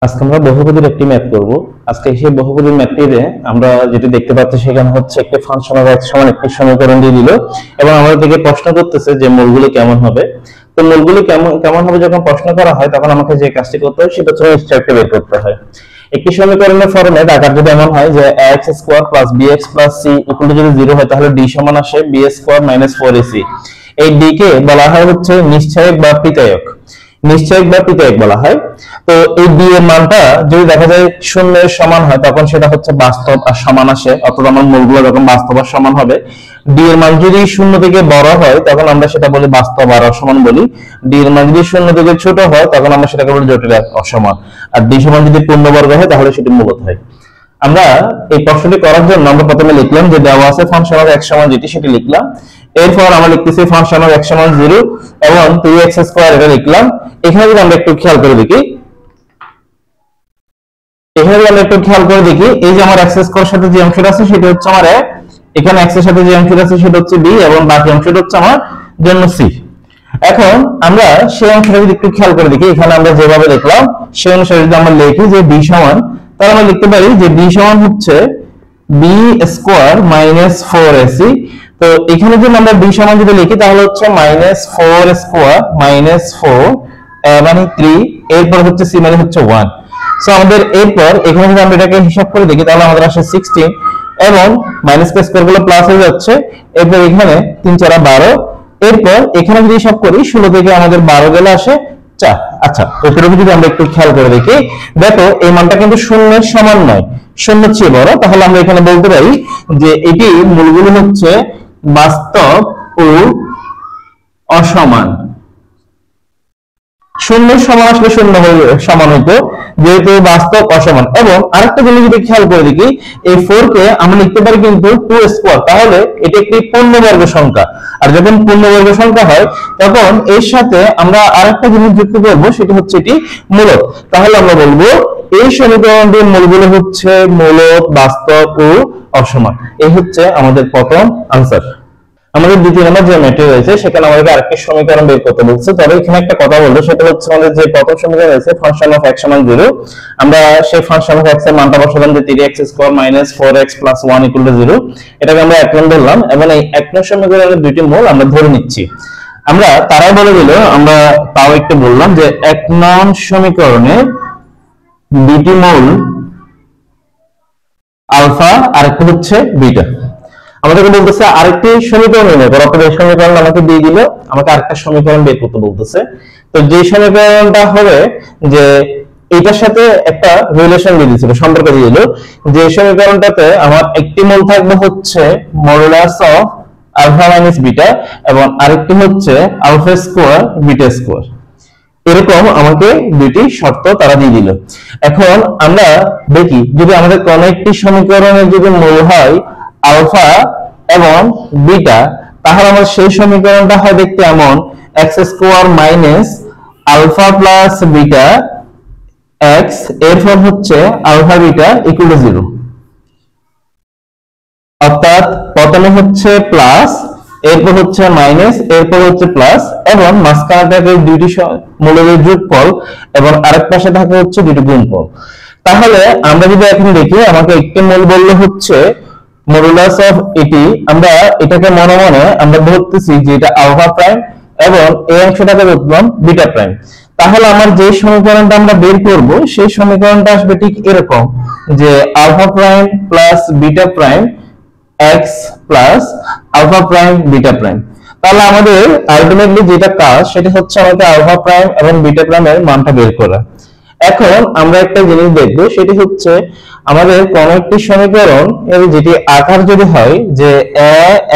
আজকে আমরা বহুপদীর একটি ম্যাথ করব। আজকে সেই বহুপদীর ম্যাথটিতে আমরা যেটা দেখতে পাচ্ছি সেখানে হচ্ছে একটি ফাংশন অফ x সমান একটি সমীকরণ দিয়ে দিল এবং আমাদের থেকে প্রশ্ন করতেছে যে মূলগুলি কেমন হবে। তো মূলগুলি কেমন হবে যখন প্রশ্ন করা হয় তখন আমাকে যে কাজটি করতে হয় সেটা হচ্ছে স্টেপটা বের করতে হয়। একটি সমীকরণের ফর্মে আকার যদি এমন হয় যে ax square plus bx plus c equal to যদি 0 হয় তাহলে d সমান আসে b স্কয়ার মাইনাস 4ac। এই d কে বলা হয় হচ্ছে নিশ্চয়ক বা পিতায়ক। নিশ্চয়ক বা পিতায়ক বলা হয়। তো এই d এর মানটা যদি দেখা যায় শূন্যের সমান হয় তখন সেটা হচ্ছে বাস্তব আর সমান আসে, অর্থাৎ আমার মূলগুলো যখন বাস্তব আর সমান হবে। d এর মান যদি শূন্য থেকে বড় হয় তখন আমরা সেটা বলি বাস্তব আর অসমান বলি। d এর মান যদি শূন্য থেকে ছোট হয় তখন আমরা সেটাকে বলি জটিল আর অসমান। আর d সমান যদি পূর্ণবর্গ হয় তাহলে সেটি মূলত হয়। আমরা এই প্রশ্নটি করার জন্য আমরা প্রথমে লিখলাম যে দেওয়া আছে ফাংশন অফ x সমান যেটি সেটি লিখলাম। এরপর আমরা লিখতেছি ফাংশন অফ x সমান 0 এবং 2x স্কয়ার এটা লিখলাম। এখানে যদি আমরা একটু খেয়াল করে দেখি এই যে আমার x স্কয়ার সাথে যে অংশটা আছে সেটা হচ্ছে আমার a, এখানে x এর সাথে যে অংশটা আছে সেটা হচ্ছে b এবং বাকি অংশটা হচ্ছে আমার জন্য c। এখন আমরা সেই অংশটা যদি একটু খেয়াল করে দেখি, এখানে আমরা যেভাবে লিখলাম সেই অনুসারে যদি আমরা লিখি যে b সমান, তাহলে আমরা লিখতে পারি যে b সমান হচ্ছে b স্কয়ার মাইনাস 4ac। তো এখানে যদি আমরা b সমান যদি লিখি তাহলে হচ্ছে মাইনাস 4 স্কয়ার মাইনাস 4 মানে 3, এরপর হচ্ছে c মানে হচ্ছে 1। সো আমাদের এরপর এখানে যদি আমরা এটাকে হিসাব করে দেখি তাহলে আমাদের আসে 16 এবং মাইনাস কে স্কয়ার গুলো প্লাস হয়ে যাচ্ছে। এরপর এখানে 3 4 12, এরপর এখানে যদি হিসাব করি 16 থেকে আমাদের 12 গেলে আসে 4। আচ্ছা, উপরে যদি আমরা একটু খেয়াল করে দেখি, দেখো এই মানটা কিন্তু শূন্যের সমান নয়, শূন্যের চেয়ে বড়। তাহলে আমরা এখানে বলতে পারি যে এটি মূলগুলো হচ্ছে বাস্তব ও অসমান। শূন্যের সমান আসলে শূন্য সমান হইতো, যেহেতু বাস্তব অসমান। এবং আরেকটা জিনিস যদি খেয়াল করে দেখি, এই 4 কে আমরা লিখতে পারি কিন্তু 2 স্কয়ার, তাহলে এটি একটি পূর্ণবর্গ সংখ্যা। আর যখন পূর্ণবর্গ সংখ্যা হয় তখন এর সাথে আমরা আরেকটা জিনিস যুক্ত করব, সেটি হচ্ছে এটি মূলক। তাহলে আমরা বলবো এই সমীকরণটির মূলগুলো হচ্ছে মূলক, বাস্তব ও অসমান। এই হচ্ছে আমাদের প্রথম আনসার। আমাদের দ্বিতীয় নম্বর যে ম্যাথটি রয়েছে সেখানে আমাদের আরেকটি সমীকরণ বের করতে বলছে। তবে এখানে একটা কথা বলবো, সেটা হচ্ছে আমাদের যে প্রথম সমীকরণ রয়েছে ফাংশন অফ x সমান 0, আমরা সেই ফাংশন অফ x এর মানটা বসালাম যে 3x square minus 4x plus 1 equal to 0। এটাকে আমরা 1 নং ধরলাম এবং এই 1 নং সমীকরণের দুইটি মূল আমরা ধরে নিচ্ছি। আমরা তারাই বলে দিল, আমরা তাও একটু বললাম যে 1 নং সমীকরণের দুইটি মূল আলফা আর একটা হচ্ছে বিটা। আমাদেরকে বলতেছে আরেকটি সমীকরণ নির্ণয় করো, অর্থাৎ এই সমীকরণ আমাকে দিয়ে দিল, আমাকে আরেকটা সমীকরণ বের করতে বলতেছে। তো যে সমীকরণটা হবে যে এটার সাথে একটা রিলেশন দিয়ে দিয়েছিল, সম্পর্ক দিয়ে দিল, যে সমীকরণটাতে আমার একটি মূল থাকবে হচ্ছে modulus of alpha minus beta এবং আরেকটি হচ্ছে আলফা স্কয়ার বিটা স্কয়ার। এরকম আমাকে দুইটি শর্ত তারা দিয়ে দিল। এখন আমরা দেখি যদি আমাদের কোন একটি সমীকরণের যদি মূল হয় আলফা এবং বিটা, তাহলে আমার সেই সমীকরণটা হয় দেখতে এমন x square minus alpha plus beta x, এরপর হচ্ছে আলফা বিটা ইকুয়াল টু 0। অর্থাৎ প্রথমে হচ্ছে প্লাস, এরপর হচ্ছে মাইনাস, এরপর হচ্ছে প্লাস এবং মাঝখানে থাকে দুইটি মূলের যোগফল এবং আরেক পাশে থাকে হচ্ছে দুইটি গুণফল। তাহলে আমরা যদি এখন দেখি, আমাকে একটি মূল বললে হচ্ছে মডুলাস অফ এটি, আমরা এটাকে মনে মনে আমরা ধরতেছি যে এটা আলফা প্রাইম এবং এই অংশটাকে ধরলাম বিটা প্রাইম। তাহলে আমার যে সমীকরণটা আমরা বের করব সেই সমীকরণটা আসবে ঠিক এরকম যে alpha prime plus beta prime x plus alpha prime beta prime. তাহলে আমাদের আলটিমেটলি যেটা কাজ সেটা হচ্ছে আমাদের আলফা প্রাইম এবং বিটা প্রাইমের মানটা বের করা। এখন আমরা একটা জিনিস দেখব, সেটি হচ্ছে আমাদের কোন একটি সমীকরণ এর যেটি আকার যদি হয় যে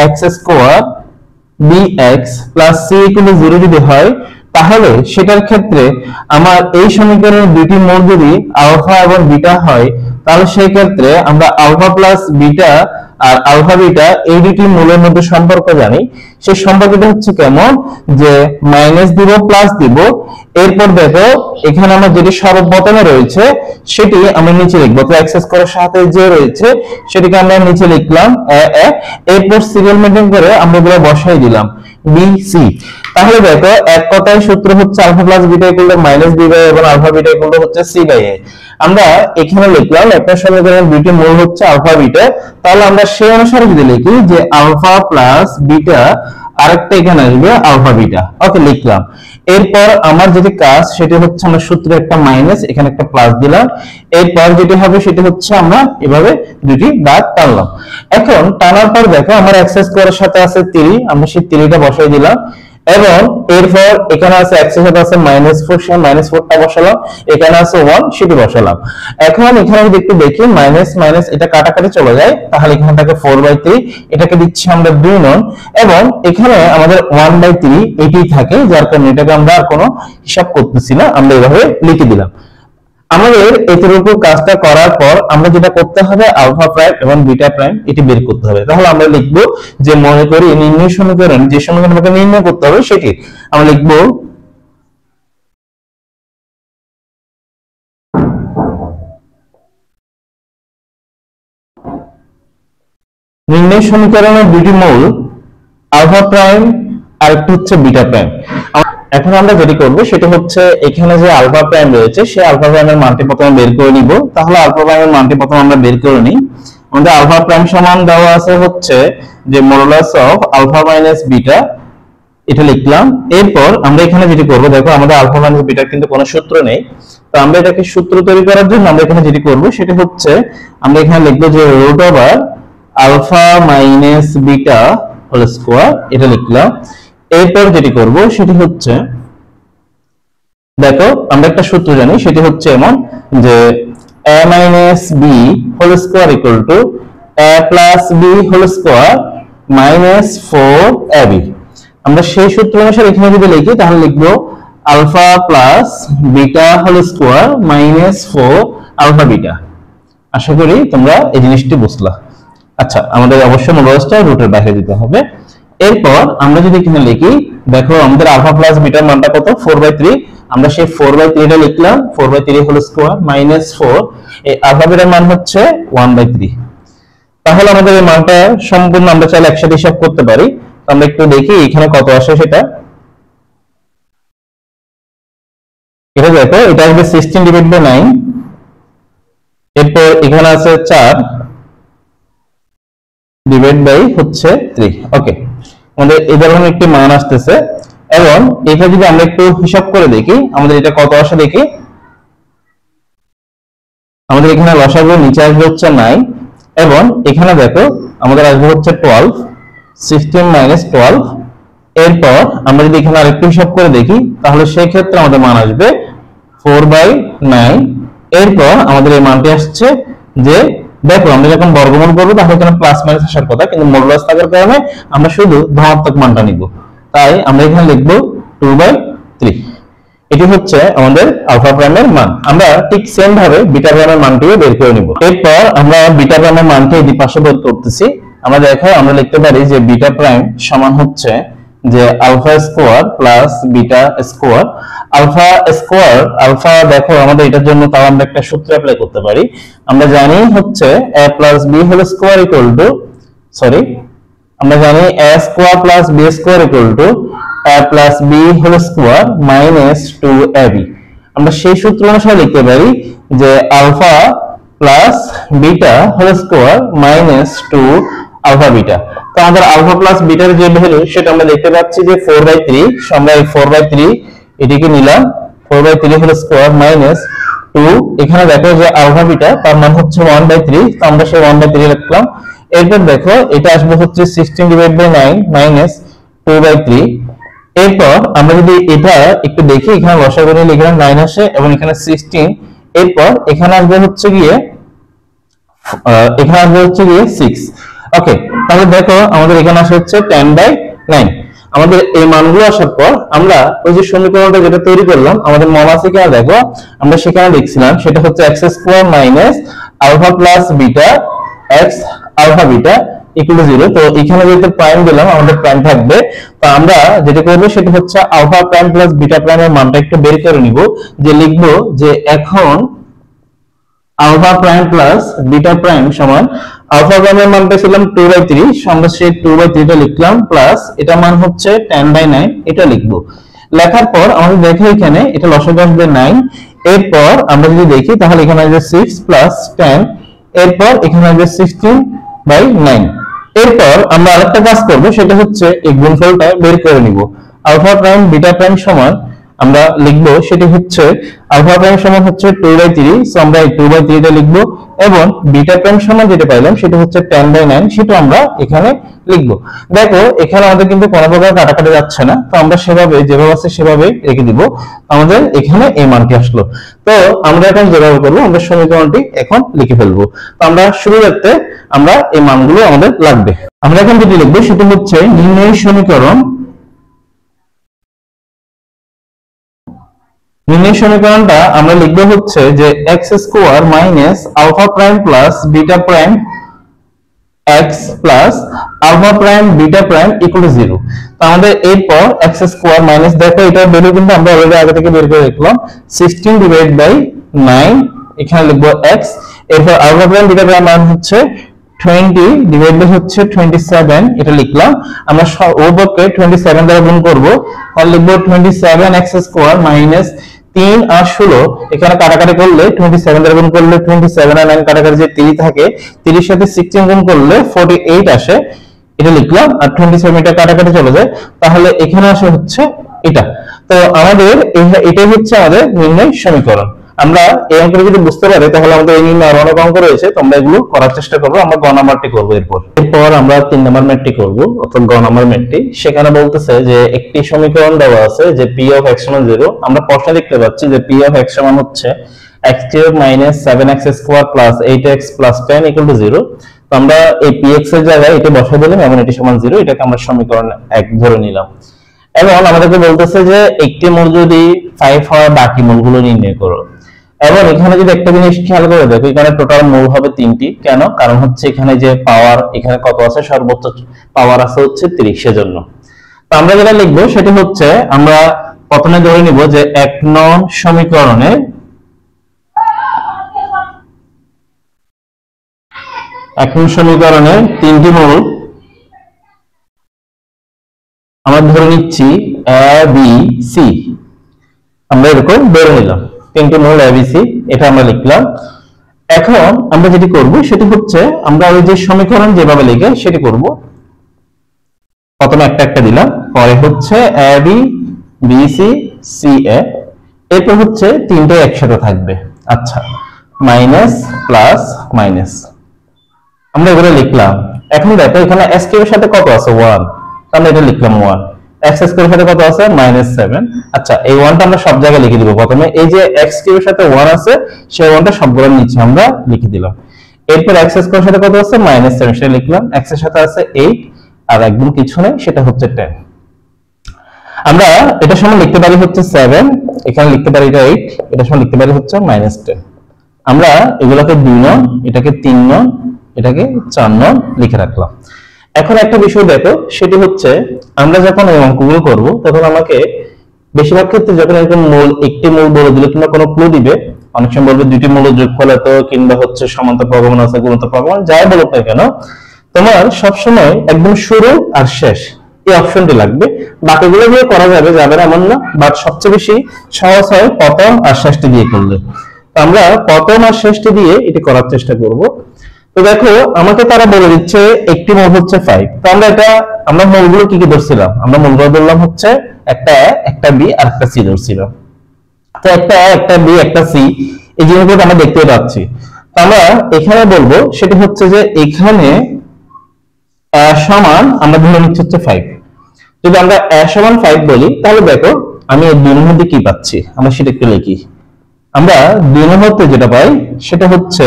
ax square bx plus c equal to 0 যদি হয়, তাহলে সেটার ক্ষেত্রে আমার এই সমীকরণের দুইটি মূল যদি আলফা এবং বিটা হয়, তাহলে সেই ক্ষেত্রে আমরা আলফা প্লাস বিটা আর আলফা বিটা এই দুটি মূলের মধ্যে সম্পর্ক জানি। সেই সম্পর্কটা হচ্ছে কেমন যে মাইনাস দিব প্লাস দিব, এরপর দেখো এখানে আমরা যেটি সর্বপ্রথমে রয়েছে সেটি আমরা নিচে লিখবো। তো x স্কয়ারের সাথে যে রয়েছে সেটিকে আমরা নিচে লিখলাম এরপর সিরিয়াল মেইনটেইন করে আমরা এগুলো বসাই দিলাম। B C. তাহলে দেখো এক কথায় সূত্র হচ্ছে alpha plus beta equal to minus B by এবং আলফা বিটা ইকুয়াল টু হচ্ছে সি বাই এ। আমরা এখানে লিখলাম একটা সমীকরণের দুইটি মূল হচ্ছে আলফা বিটা, তাহলে আমরা সেই অনুসারে যদি লিখি যে আলফা প্লাস বিটা আরেকটা এখানে আসবে আলফা বিটা। ওকে, লিখলাম। এরপর আমার যেটি কাজ সেটি হচ্ছে আমরা সূত্রে একটা মাইনাস এখানে একটা প্লাস দিলাম। এরপর যেটি হবে সেটি হচ্ছে আমরা এভাবে দুটি দাগ টানলাম। এখন টানার পর দেখো আমার এক্স স্কয়ারের সাথে আছে 3, আমরা সেই 3টা বসাই দিলাম এবং এরপর এখানে আছে x এর সাথে আছে -4, সেই -4টা বসালাম, এখানে আছে 1 সেটি বসালাম। এখন এখানে যদি একটু দেখি মাইনাস মাইনাস এটা কাটাকাটি চলে যায়, তাহলে এখানে থাকে 4/3, এটাকে দিচ্ছি আমরা 2 নন এবং এখানে আমাদের 1/3 এটাই থাকে, যার কারণে এটাকে আমরা আর কোনো হিসাব করতেছি না, আমরা এভাবে লিখে দিলাম। আমাদের এতটুকু কাজটা করার পর আমরা যেটা করতে হবে আলফা প্রাইম এবং বিটা প্রাইম এটি বের করতে হবে। তাহলে আমরা লিখবো যে মনে করি নির্ণয় সমীকরণ যে সমীকরণ আমাকে নির্ণয় করতে হবে সেটি আমরা লিখবো নির্ণয় সমীকরণের দুটি মূল আলফা প্রাইম আর একটা হচ্ছে বিটা প্রাইম। এখন আমরা যেটি করব সেটা হচ্ছে এখানে যে আলফা প্রাইম রয়েছে সেই আলফা প্রাইমের মানটি প্রথমে বের করে নিব। তাহলে আলফা প্রাইমের মানটি প্রথমে আমরা বের করে নিই। আমাদের আলফা প্রাইম সমান দেওয়া আছে হচ্ছে যে modulus of alpha minus beta, এটা লিখলাম। এরপর আমরা এখানে যেটি করব দেখো আমাদের আলফা মাইনাস বিটার কিন্তু কোনো সূত্র নেই, তো আমরা এটাকে সূত্র তৈরি করার জন্য আমরা এখানে যেটি করব সেটা হচ্ছে আমরা এখানে লিখব যে root over alpha minus beta whole square, এটা লিখলাম। এরপর যেটি করব সেটি হচ্ছে দেখো আমরা একটা সূত্র জানি সেটি হচ্ছে এমন যে a minus b whole square equal to a plus b whole square minus 4ab। আমরা সেই সূত্র অনুসারে এখানে যদি লিখি তাহলে লিখবো alpha plus beta whole square minus 4 alpha beta. আশা করি তোমরা এই জিনিসটি বুঝলা। আচ্ছা, আমাদের অবশ্যই মডুলাসটা রুটের বাইরে দিতে হবে। এরপর আমরা যদি এখানে লিখি দেখো আমাদের আলফা প্লাস বিটার মানটা কত 4/3, আমরা সেই 4/3টা লিখলাম 4/3 হোল স্কয়ার মাইনাস 4, এই আলফা বিটার মান হচ্ছে 1/3। তাহলে আমাদের এই মানটা সম্পূর্ণ আমরা চাইলে একসাথে হিসাব করতে পারি। আমরা একটু দেখি এখানে কত আসে সেটা। এটা দেখো এটা আসবে 16/9, এরপর এখানে আছে 4/3। ওকে, আমাদের এই ধরনের একটি মান আসতেছে এবং এটা যদি আমরা একটু হিসাব করে দেখি আমাদের এটা কত আসে দেখি। আমাদের এখানে লসাগু নিচে আসবে হচ্ছে 9 এবং এখানে দেখো আমাদের আসবে হচ্ছে 12, 16 - 12। এরপর আমরা যদি এখানে আরেকটু হিসাব করে দেখি তাহলে সেই ক্ষেত্রে আমাদের মান আসবে 4/9। এরপর আমাদের এই মানটি আসছে যে দেখো আমরা যখন বর্গমূল করব তাহলে এখানে প্লাস মাইনাস আসার কথা, কিন্তু মডুলাস থাকার কারণে আমরা শুধু ধনাত্মক মানটা নিব, তাই আমরা এখানে লিখব 2/3। এটি হচ্ছে আমাদের আলফা প্রাইমের মান। আমরা ঠিক সেম ভাবে বিটা প্রাইমের মানটিও বের করে নিব। এরপর আমরা বিটা প্রাইমের মানটি এই পাশে বের করতেছি। আমরা দেখো আমরা লিখতে পারি যে বিটা প্রাইম সমান হচ্ছে যে alpha square plus beta square. Alpha square alpha দেখো আমাদের এটার জন্য তাও আমরা একটা সূত্র অ্যাপ্লাই করতে পারি। আমরা জানি হচ্ছে a plus b whole square equal to আমরা জানি a square plus b square equal to a plus b whole square minus 2ab। আমরা সেই সূত্র অনুসারে লিখতে পারি যে alpha plus beta whole square minus 2 alpha beta. তো আমাদের আলফা প্লাস বিটার যে ভ্যালু সেটা আমরা দেখতে পাচ্ছি যে 4/3, আমরা এই 4/3 এটিকে নিলাম 4/3 হোল স্কয়ার মাইনাস 2। এখানে দেখো যে আলফা বিটা তার মান হচ্ছে 1/3, তো আমরা সেই 1/3 লিখলাম। এরপর দেখো এটা আসবে হচ্ছে 16/9 মাইনাস 2/3। এরপর আমরা যদি এটা একটু দেখি এখানে লসাগু নিলে এখানে 9 আসে এবং এখানে 16। এরপর এখানে আসবে হচ্ছে গিয়ে 6। ওকে, তাহলে দেখো আমাদের এখানে আসে হচ্ছে 10/9। আমাদের এই মানগুলো আসার পর আমরা ওই যে সমীকরণটা যেটা তৈরি করলাম আমাদের মনে আছে কিনা দেখো, আমরা সেখানে লিখছিলাম সেটা হচ্ছে x square minus alpha plus beta x alpha beta equal to 0। তো এখানে যেহেতু প্রাইম দিলাম আমাদের প্রাইম থাকবে, তো আমরা যেটা করব সেটা হচ্ছে আলফা প্রাইম প্লাস বিটা প্রাইমের মানটা একটু বের করে নিব, যে লিখব যে এখন alpha prime plus beta prime সমান আলফা প্রাইমের মান পেয়েছিলাম 2/3, আমরা সেই 2/3 টা লিখলাম প্লাস এটা মান হচ্ছে 10/9, এটা লিখবো। লেখার পর আমাদের দেখো এখানে এটা লসাগু আসবে 9, এরপর আমরা যদি দেখি তাহলে এখানে আসবে 6 প্লাস 10, এরপর এখানে আসবে 16/9। এরপর আমরা আরেকটা কাজ করব, সেটা হচ্ছে এই গুণফলটা বের করে নিব। আলফা প্রাইম বিটা প্রাইম সমান আমরা লিখবো সেটি হচ্ছে আলফা প্রাইম সমান হচ্ছে 2/3, সো আমরা এই 2/3 টা লিখবো, এবং বিটা প্রাইম সমান যেটা পাইলাম সেটা হচ্ছে 10/9, সেটা আমরা এখানে লিখবো। দেখো এখানে আমাদের কিন্তু কোনো প্রকার কাটাকাটি যাচ্ছে না, তো আমরা সেভাবে যেভাবে আছে সেভাবে রেখে দিব। আমাদের এখানে এই মানটি আসলো। তো আমরা এখন যেভাবে করবো, আমরা সমীকরণটি এখন লিখে ফেলবো। তো আমরা শুরু করতে আমরা এই মানগুলো আমাদের লাগবে। আমরা এখন যেটি লিখবো সেটা হচ্ছে নির্ণয় সমীকরণ। নির্ণয় সমীকরণটা আমরা লিখবো হচ্ছে যে X square minus alpha prime plus beta prime X plus alpha prime beta prime equal to 0। তো আমাদের এরপর এক্স স্কোয়ার মাইনাস, দেখো এটা ভ্যালু কিন্তু আমরা অলরেডি আগে থেকে বের করে রাখলাম, 16/9, এখানে লিখবো এক্স, এরপর আলফা প্রাইম বিটা প্রাইম মান হচ্ছে 20/27, এটা লিখলাম। আমরা উভয়কে 27 দ্বারা গুণ করব, তাহলে লিখবো 27x স্কয়ার মাইনাস 3 আর 16, এখানে কাটাকাটি করলে 27 দ্বারা গুণ করলে 27 আর 9 কাটাকাটি যে 3 থাকে, 3 এর সাথে 16 গুণ করলে 48 আসে, এটা লিখলাম। আর 27 এটা কাটাকাটি চলে যায়, তাহলে এখানে আসে হচ্ছে এটা। তো আমাদের এটাই হচ্ছে আমাদের নির্ণয় সমীকরণ। আমরা এই অঙ্কটা যদি বুঝতে পারি তাহলে আমাদের এই নির্ণয় আরো অনেক অঙ্ক রয়েছে, তোমরা এগুলো করার চেষ্টা করবো। আমরা গ নাম্বারটি করবো, এরপর আমরা 3 নাম্বার ম্যাথটি করবো, অর্থাৎ গ নাম্বার ম্যাথটি। সেখানে বলতেছে যে একটি সমীকরণ দেওয়া আছে যে p of x সমান 0। আমরা প্রশ্ন দেখতে পাচ্ছি যে p of x সমান হচ্ছে x cube minus 7x square plus 8x plus 10 equal to 0। তো আমরা এই px এর জায়গায় এটা বসাই দিলাম এবং এটি সমান 0, এটাকে আমরা সমীকরণ 1 ধরে নিলাম। এবং আমাদেরকে বলতেছে যে একটি মূল যদি 5 হয় বাকি মূলগুলো নির্ণয় করো। এবং এখানে যদি একটা জিনিস খেয়াল করে দেখো, এখানে টোটাল মূল হবে 3টি। কেন? কারণ হচ্ছে এখানে যে পাওয়ার এখানে কত আছে, সর্বোচ্চ পাওয়ার আছে হচ্ছে 30, সেজন্য। তো আমরা যেটা লিখবো সেটা হচ্ছে আমরা প্রথমে ধরে নিব যে 1 নং সমীকরণে সমীকরণের 3টি মূল আমরা ধরে নিচ্ছি a b c, আমরা এরকম ধরে নিলাম 3টি মূল a b c, এটা আমরা লিখলাম। এখন আমরা যেটি করব সেটি হচ্ছে আমরা ওই যে সমীকরণ যেভাবে লিখে সেটি করব। প্রথমে একটা একটা দিলাম, পরে হচ্ছে a b b c c a, এরপর হচ্ছে 3টে একসাথে থাকবে। আচ্ছা, মাইনাস প্লাস মাইনাস আমরা এগুলো লিখলাম। এখন দেখো এখানে s কিউবের সাথে কত আছে 1, আমরা এটা লিখলাম 1, x স্কয়ারের সাথে কত আছে -7। আচ্ছা, এই 1টা আমরা সব জায়গায় লিখে দিব। প্রথমে এই যে x কিউবের সাথে 1 আছে সেই 1টা সবগুলোর নিচে আমরা লিখে দিলাম। এরপর x স্কয়ারের সাথে কত আছে -7, সেটা লিখলাম। x এর সাথে আছে 8 আর একদম পিছনে সেটা হচ্ছে 10। আমরা এটা সমান লিখতে পারি হচ্ছে 7, এখানে লিখতে পারি এটা 8, এটা সমান লিখতে পারি হচ্ছে -10। আমরা এগুলোকে 2 নং, এটাকে 3 নং, এটাকে 4 নং লিখে রাখলাম। এখন একটা বিষয় দেখো, সেটি হচ্ছে আমরা যখন এই অঙ্কগুলো করব তখন আমাকে বেশিরভাগ ক্ষেত্রে যখন এরকম মূল একটি মূল বলে দিলে কিংবা কোনো ক্লু দিবে, অনেক সময় বলবে দুটি মূলের যোগফল এত, কিংবা হচ্ছে সমান্তর প্রগমন আছে, গুণোত্তর প্রগমন, যাই বলুক না কেন, তোমার সবসময় একদম শুরু আর শেষ এই অপশনটি লাগবে। বাকিগুলো দিয়ে করা যাবে না এমন না, বাট সবচেয়ে বেশি সহজ হয় প্রথম আর শেষটি দিয়ে করলে। তো আমরা প্রথম আর শেষটি দিয়ে এটি করার চেষ্টা করব। তো দেখো আমাকে তারা বলে দিচ্ছে একটি মূল হচ্ছে 5। তো আমরা মূলগুলো কি কি ধরছিলাম, আমরা মূলগুলো ধরলাম হচ্ছে একটা a, একটা b আর একটা c ধরছিলাম। তো একটা a, একটা b, একটা c, এই জিনিসগুলো আমরা দেখতে পাচ্ছি। তো আমরা এখানে বলবো সেটা হচ্ছে যে এখানে a সমান আমরা ধরে নিচ্ছি হচ্ছে 5। যদি আমরা a সমান 5 বলি তাহলে দেখো আমি এই দুইয়ের মধ্যে কি পাচ্ছি আমরা সেটা একটু লিখি। আমরা 2 নম্বরতে যেটা পাই সেটা হচ্ছে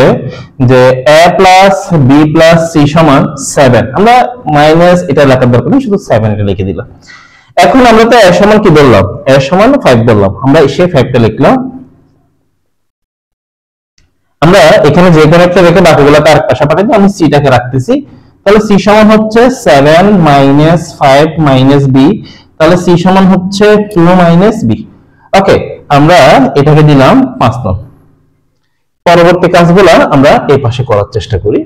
যে a plus b plus c সমান 7। আমরা মাইনাস এটা লেখার দরকার নেই, শুধু 7 এটা লিখে দিলাম। এখন আমরা তো a সমান কি বললাম, a সমান 5 বললাম, আমরা সেই 5টা লিখলাম। আমরা এখানে যে কোনো একটা রেখে বাকিগুলোকে আরেক পাশে পাঠাবো, আমি c টাকে রাখতেছি। তাহলে c সমান হচ্ছে 7 মাইনাস 5 মাইনাস b, তাহলে c সমান হচ্ছে 2 মাইনাস b। ওকে, আমরা এটাকে দিলাম 5 নং। পরবর্তী কাজগুলো আমরা এই পাশে করার চেষ্টা করি।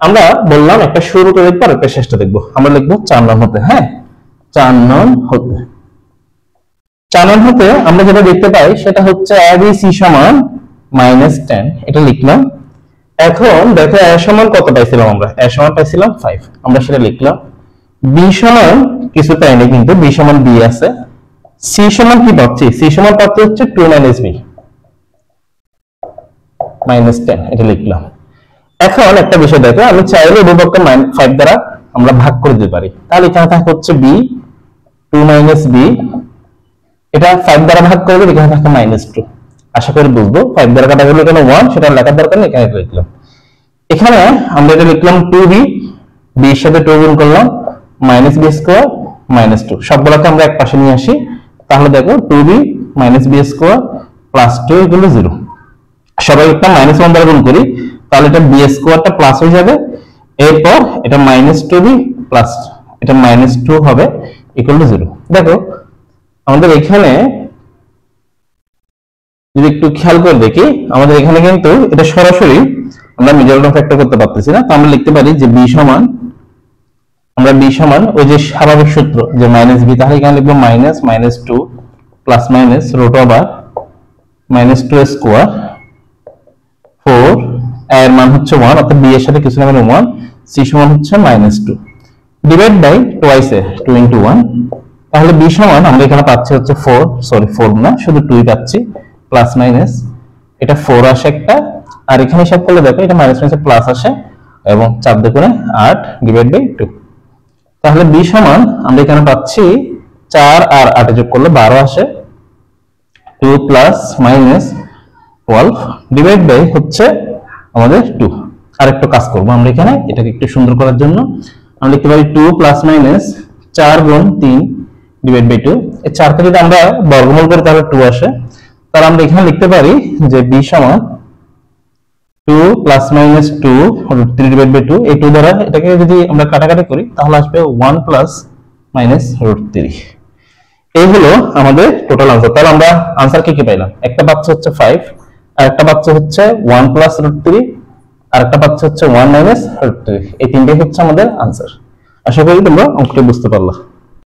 আমরা বললাম একটা শুরুটা দেখবো আর একটা শেষটা দেখবো। আমরা লিখবো 4 নং হতে। হ্যাঁ, 4 নং হতে। 4 নং হতে আমরা যেটা দেখতে পাই সেটা হচ্ছে ABC সমান -10, এটা লিখলাম। এখন দেখো a সমান কত পাইছিলাম আমরা? a সমান পাইছিলাম 5, আমরা সেটা লিখলাম। b সমান কিছু পাইনি, কিন্তু b সমান b আছে। c সমান কি পাচ্ছি? c সমান পাচ্ছি হচ্ছে 2 - b -10, এটা লিখলাম। এখন একটা বিষয় দেখো, আমি চাইলে উভয়পক্ষকে 5 দ্বারা আমরা ভাগ করে দিতে পারি। তাহলে এখানে থাকে হচ্ছে b 2 - b, এটা 5 দ্বারা ভাগ করে দিলে এখানে থাকে -2। আশা করি বুঝবো। 5 দ্বারা কাটা গেলে এখানে 1, সেটা লেখার দরকার নেই, এখানে লিখলাম। এখানে আমরা এটা লিখলাম 2b, b এর সাথে 2 গুণ করলাম, -b স্কয়ার -2, সবগুলোকে আমরা এক পাশে নিয়ে আসি। তাহলে দেখো 2b - b স্কয়ার + 2 = 0। সবাই একটা -1 দ্বারা গুণ করি, তাহলে এটা b স্কয়ারটা প্লাস হয়ে যাবে। এরপর এটা -2b প্লাস এটা -2 হবে = 0। দেখো আমাদের এখানে যদি একটু খেয়াল করে দেখি, আমাদের এখানে কিন্তু এটা সরাসরি আমরা মিডল ফ্যাক্টর করতে পারতেছি না। তো আমরা লিখতে পারি যে b সমান, আমরা b সমান ওই যে স্বাভাবিক সূত্র যে -b, তাহলে এখানে লিখবো -2 plus minus root over -2 square 4, এর মান হচ্ছে 1, অর্থাৎ b এর সাথে কিছু না মানে 1, c সমান হচ্ছে -2 ডিভাইড বাই টুয়াইস 2 * 1। তাহলে b সমান আমরা এখানে পাচ্ছি হচ্ছে 4 না, শুধু 2 পাচ্ছি, প্লাস মাইনাস এটা 4 আসে একটা, আর এখানে হিসাব করলে দেখো এটা মাইনাস মাইনাসে প্লাস আসে, এবং 4 দুগুণে 8 ডিভাইড বাই 2। তাহলে b সমান আমরা এখানে পাচ্ছি 4 আর 8 যোগ করলে 12 আসে, 2 প্লাস মাইনাস 12 ডিভাইড বাই হচ্ছে আমাদের 2। আর একটু কাজ করব আমরা এখানে, এটাকে একটু সুন্দর করার জন্য আমরা লিখতে পারি 2 প্লাস মাইনাস 4 গুণ 3 ডিভাইড বাই 2। এই 4 কে যদি আমরা বর্গমূল করি তাহলে 2 আসে। তাহলে আমরা এখানে লিখতে পারি যে b সমান 2 প্লাস মাইনাস 2 √3 ডিভাইড বাই 2। এই 2 দ্বারা এটাকে যদি আমরা কাটাকাটি করি তাহলে আসবে 1 প্লাস মাইনাস √3। এই হলো আমাদের টোটাল आंसर। তাহলে আমরা आंसर কি পাইলাম? একটা পাচ্ছে হচ্ছে 5, আর একটা পাচ্ছে হচ্ছে 1 প্লাস √3, আর একটা পাচ্ছে হচ্ছে 1 মাইনাস √3। এই তিনটাই হচ্ছে আমাদের आंसर। আশা করি তোমরা অঙ্কটা বুঝতে পারলা।